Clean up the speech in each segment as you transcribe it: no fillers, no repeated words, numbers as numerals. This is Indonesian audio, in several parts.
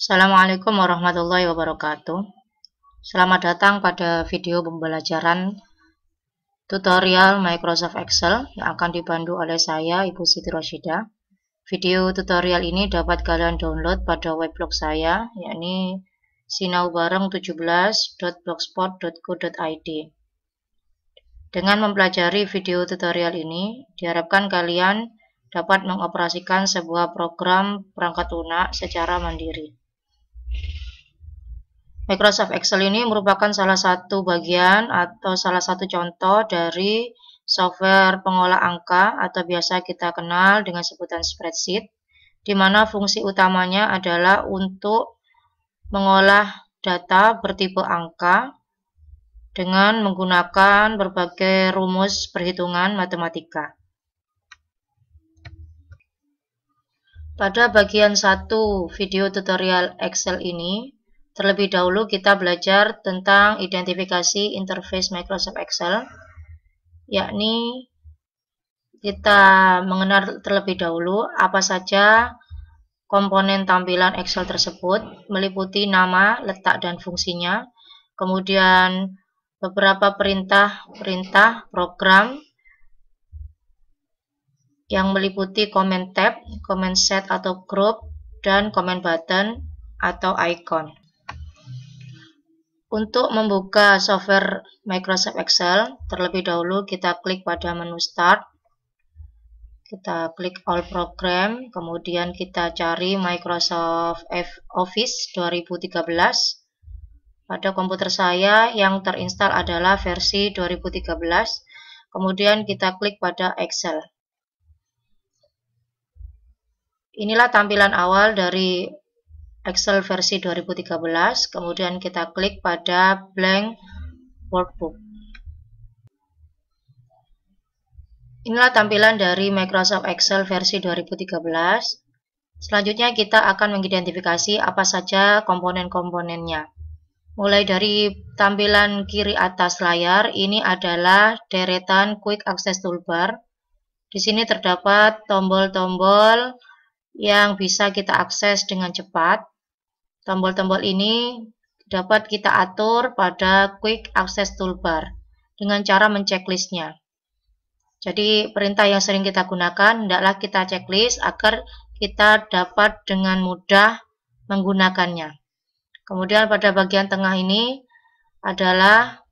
Assalamualaikum warahmatullahi wabarakatuh. Selamat datang pada video pembelajaran tutorial Microsoft Excel yang akan dipandu oleh saya, Ibu Siti Roshida. Video tutorial ini dapat kalian download pada weblog saya, yakni sinaubareng17.blogspot.co.id. Dengan mempelajari video tutorial ini, diharapkan kalian dapat mengoperasikan sebuah program perangkat lunak secara mandiri. Microsoft Excel ini merupakan salah satu bagian atau salah satu contoh dari software pengolah angka atau biasa kita kenal dengan sebutan spreadsheet, di mana fungsi utamanya adalah untuk mengolah data bertipe angka dengan menggunakan berbagai rumus perhitungan matematika. Pada bagian 1 video tutorial Excel ini, terlebih dahulu kita belajar tentang identifikasi interface Microsoft Excel, yakni kita mengenal terlebih dahulu apa saja komponen tampilan Excel tersebut, meliputi nama, letak, dan fungsinya, kemudian beberapa perintah program yang meliputi comment tab, comment set atau group, dan comment button atau icon. Untuk membuka software Microsoft Excel, terlebih dahulu kita klik pada menu Start, kita klik All Program, kemudian kita cari Microsoft Office 2013. Pada komputer saya yang terinstal adalah versi 2013, kemudian kita klik pada Excel. Inilah tampilan awal dari Excel versi 2013, kemudian kita klik pada blank workbook. Inilah tampilan dari Microsoft Excel versi 2013. Selanjutnya kita akan mengidentifikasi apa saja komponen-komponennya. Mulai dari tampilan kiri atas layar, ini adalah deretan Quick Access Toolbar. Di sini terdapat tombol-tombol yang bisa kita akses dengan cepat. Tombol-tombol ini dapat kita atur pada Quick Access Toolbar dengan cara menceklisnya. Jadi perintah yang sering kita gunakan hendaklah kita checklist agar kita dapat dengan mudah menggunakannya. Kemudian pada bagian tengah ini adalah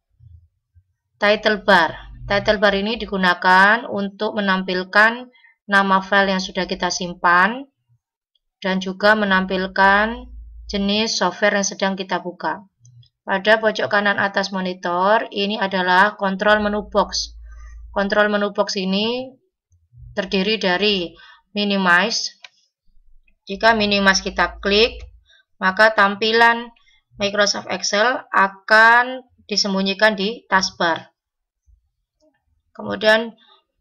title bar. Title bar ini digunakan untuk menampilkan nama file yang sudah kita simpan dan juga menampilkan jenis software yang sedang kita buka. Pada pojok kanan atas monitor, ini adalah control menu box. Control menu box ini terdiri dari minimize. Jika minimize kita klik, maka tampilan Microsoft Excel akan disembunyikan di taskbar. Kemudian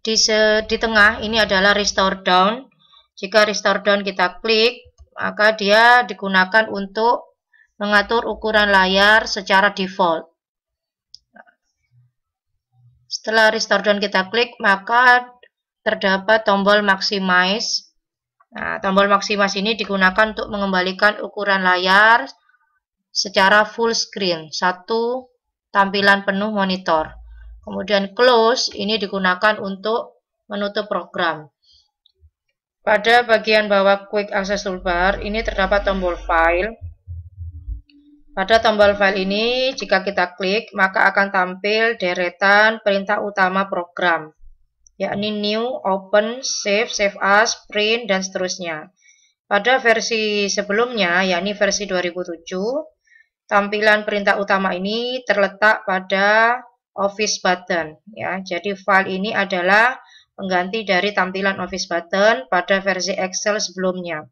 di tengah ini adalah restore down. Jika restore down kita klik, maka dia digunakan untuk mengatur ukuran layar secara default. Setelah restore down kita klik, maka terdapat tombol maximize. Nah, tombol maximize ini digunakan untuk mengembalikan ukuran layar secara full screen, satu tampilan penuh monitor. Kemudian close ini digunakan untuk menutup program. Pada bagian bawah Quick Access Toolbar ini terdapat tombol file. Pada tombol file ini jika kita klik maka akan tampil deretan perintah utama program, yakni new, open, save, save as, print, dan seterusnya. Pada versi sebelumnya, yakni versi 2007, tampilan perintah utama ini terletak pada Office button. Ya, jadi file ini adalah pengganti dari tampilan Office button pada versi Excel sebelumnya.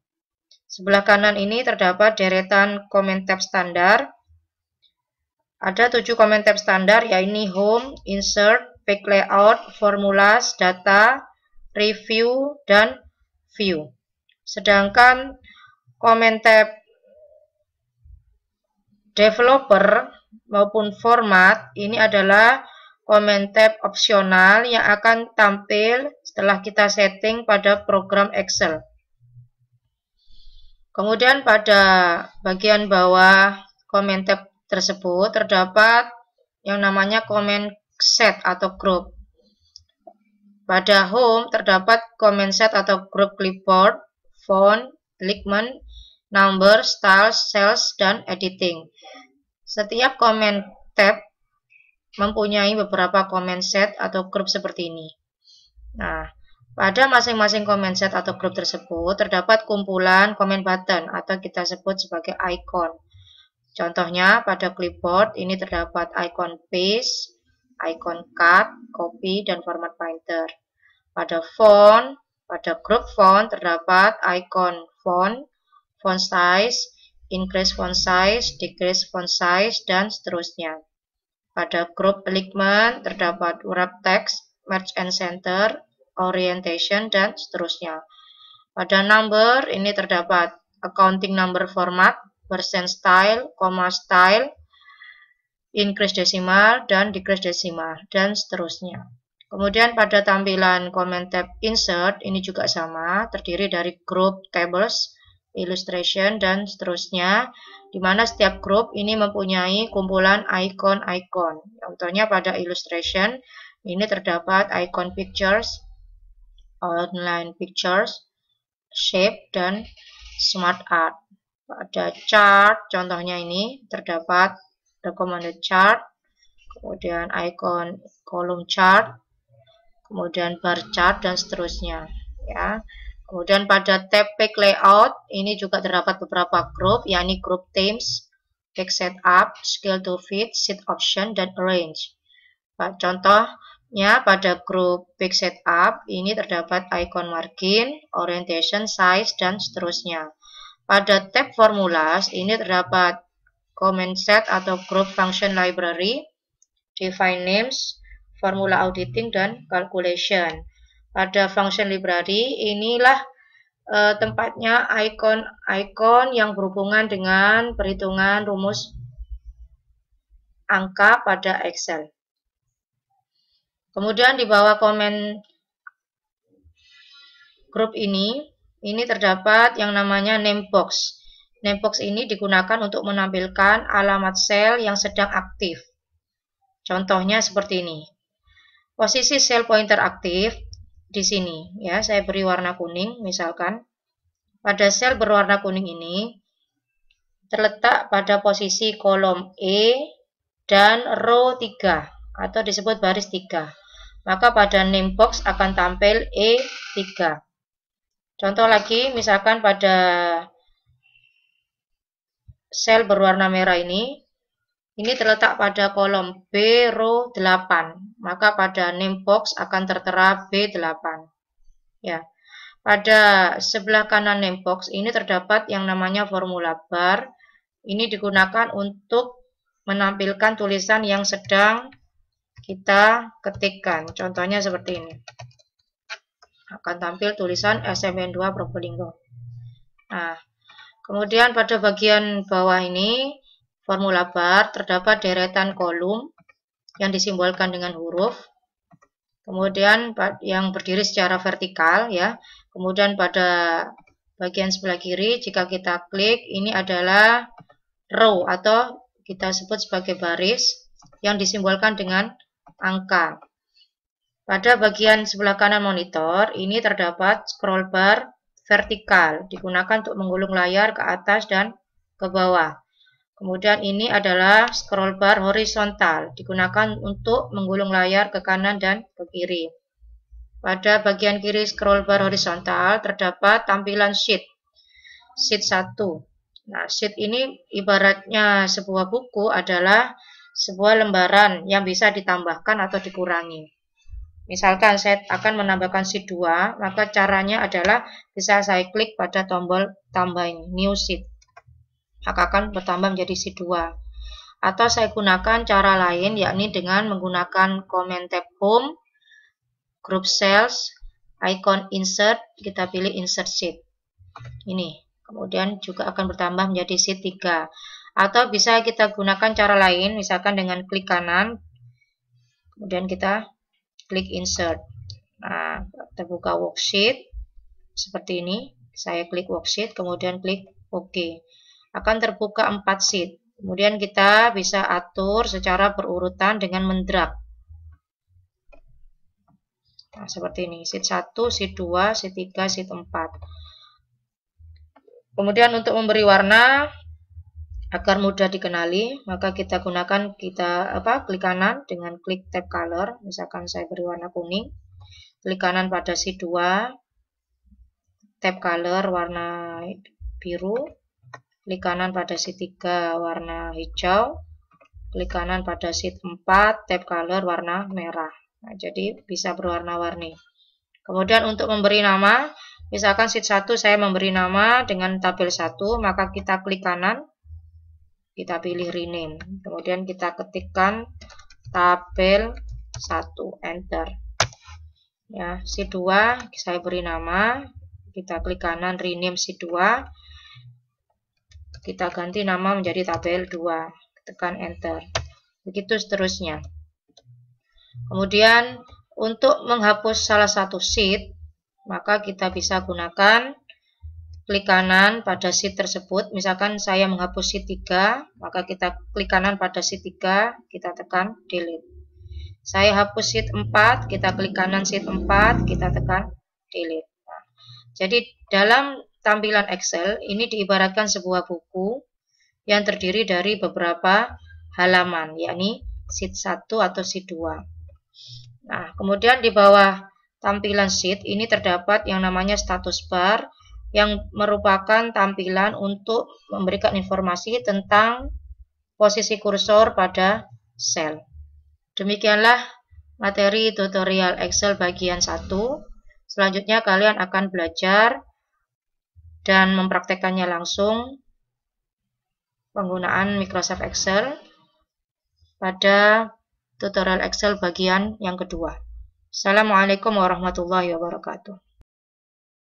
Sebelah kanan ini terdapat deretan comment tab standar. Ada 7 comment tab standar, yaitu Home, Insert, Page Layout, Formulas, Data, Review, dan View. Sedangkan comment tab Developer maupun Format ini adalah comment tab opsional yang akan tampil setelah kita setting pada program Excel. Kemudian pada bagian bawah comment tab tersebut terdapat yang namanya comment set atau group. Pada home terdapat comment set atau group clipboard, font, alignment, number, style, cells, dan editing. Setiap comment tab mempunyai beberapa comment set atau group seperti ini. Nah, pada masing-masing comment set atau group tersebut terdapat kumpulan comment button atau kita sebut sebagai icon. Contohnya pada clipboard ini terdapat icon paste, icon cut, copy, dan format pointer. Pada font, pada grup font terdapat icon font, font size, increase font size, decrease font size, dan seterusnya. Pada grup alignment terdapat wrap text, merge and center, orientation, dan seterusnya. Pada number ini terdapat accounting number format, percent style, comma style, increase decimal, dan decrease decimal, dan seterusnya. Kemudian pada tampilan comment tab insert ini juga sama, terdiri dari group, tables, illustration, dan seterusnya, di mana setiap grup ini mempunyai kumpulan icon-icon. Contohnya pada illustration ini terdapat icon pictures, online pictures, shape, dan smart art. Pada chart, contohnya ini terdapat recommended chart, kemudian icon column chart, kemudian bar chart, dan seterusnya. Ya. Kemudian pada tab page layout ini juga terdapat beberapa grup, yakni grup themes, page setup, scale to fit, sheet option, dan arrange. Contohnya pada grup page setup ini terdapat icon margin, orientation, size, dan seterusnya. Pada tab formulas ini terdapat comment set atau group function library, define names, formula auditing, dan calculation. Pada function library inilah tempatnya icon-icon yang berhubungan dengan perhitungan rumus angka pada Excel. Kemudian di bawah komen grup ini terdapat yang namanya name box. Name box ini digunakan untuk menampilkan alamat sel yang sedang aktif. Contohnya seperti ini. Posisi sel pointer aktif di sini, ya, saya beri warna kuning misalkan. Pada sel berwarna kuning ini terletak pada posisi kolom E dan row 3 atau disebut baris 3. Maka pada name box akan tampil E3. Contoh lagi, misalkan pada sel berwarna merah ini terletak pada kolom B row 8, maka pada name box akan tertera B8. Ya. Pada sebelah kanan name box ini terdapat yang namanya formula bar. Ini digunakan untuk menampilkan tulisan yang sedang kita ketikkan. Contohnya seperti ini. Akan tampil tulisan SMN2 Probolinggo. Nah, kemudian pada bagian bawah ini formula bar terdapat deretan kolom yang disimbolkan dengan huruf. Kemudian yang berdiri secara vertikal, ya. Kemudian pada bagian sebelah kiri jika kita klik ini adalah row atau kita sebut sebagai baris yang disimbolkan dengan angka. Pada bagian sebelah kanan monitor, ini terdapat scroll bar vertikal, digunakan untuk menggulung layar ke atas dan ke bawah. Kemudian ini adalah scroll bar horizontal, digunakan untuk menggulung layar ke kanan dan ke kiri. Pada bagian kiri scroll bar horizontal, terdapat tampilan sheet 1. Nah, sheet ini ibaratnya sebuah buku adalah sebuah lembaran yang bisa ditambahkan atau dikurangi. Misalkan saya akan menambahkan sheet 2, maka caranya adalah bisa saya klik pada tombol tambah ini, new sheet. Maka akan bertambah menjadi sheet 2. Atau saya gunakan cara lain, yakni dengan menggunakan comment tab home, group cells, icon insert, kita pilih insert sheet. Ini, kemudian juga akan bertambah menjadi sheet 3. Atau bisa kita gunakan cara lain, misalkan dengan klik kanan, kemudian kita klik insert. Nah, terbuka worksheet seperti ini. Saya klik worksheet, kemudian klik Oke. Akan terbuka 4 sheet. Kemudian kita bisa atur secara berurutan dengan mendrag. Nah, seperti ini. Sheet 1, sheet 2, sheet 3, sheet 4. Kemudian untuk memberi warna agar mudah dikenali, maka kita gunakan klik kanan dengan klik tab color. Misalkan saya beri warna kuning. Klik kanan pada sheet 2, tab color warna biru. Klik kanan pada sheet 3 warna hijau, klik kanan pada sheet 4 tab color warna merah. Nah, jadi bisa berwarna-warni. Kemudian untuk memberi nama, misalkan sheet 1 saya memberi nama dengan tabel 1, maka kita klik kanan, kita pilih rename. Kemudian kita ketikkan tabel 1, enter. Ya, sheet 2 saya beri nama, kita klik kanan rename sheet 2. Kita ganti nama menjadi tabel 2, tekan enter. Begitu seterusnya. Kemudian untuk menghapus salah satu sheet, maka kita bisa gunakan klik kanan pada sheet tersebut. Misalkan saya menghapus sheet 3, maka kita klik kanan pada sheet 3, kita tekan delete. Saya hapus sheet 4, kita klik kanan sheet 4, kita tekan delete. Nah, jadi dalam tampilan Excel ini diibaratkan sebuah buku yang terdiri dari beberapa halaman, yakni sheet 1 atau sheet 2. Nah, kemudian di bawah tampilan sheet ini terdapat yang namanya status bar yang merupakan tampilan untuk memberikan informasi tentang posisi kursor pada sel. Demikianlah materi tutorial Excel bagian 1. Selanjutnya kalian akan belajar dan mempraktekannya langsung penggunaan Microsoft Excel pada tutorial Excel bagian yang kedua. Assalamualaikum warahmatullahi wabarakatuh.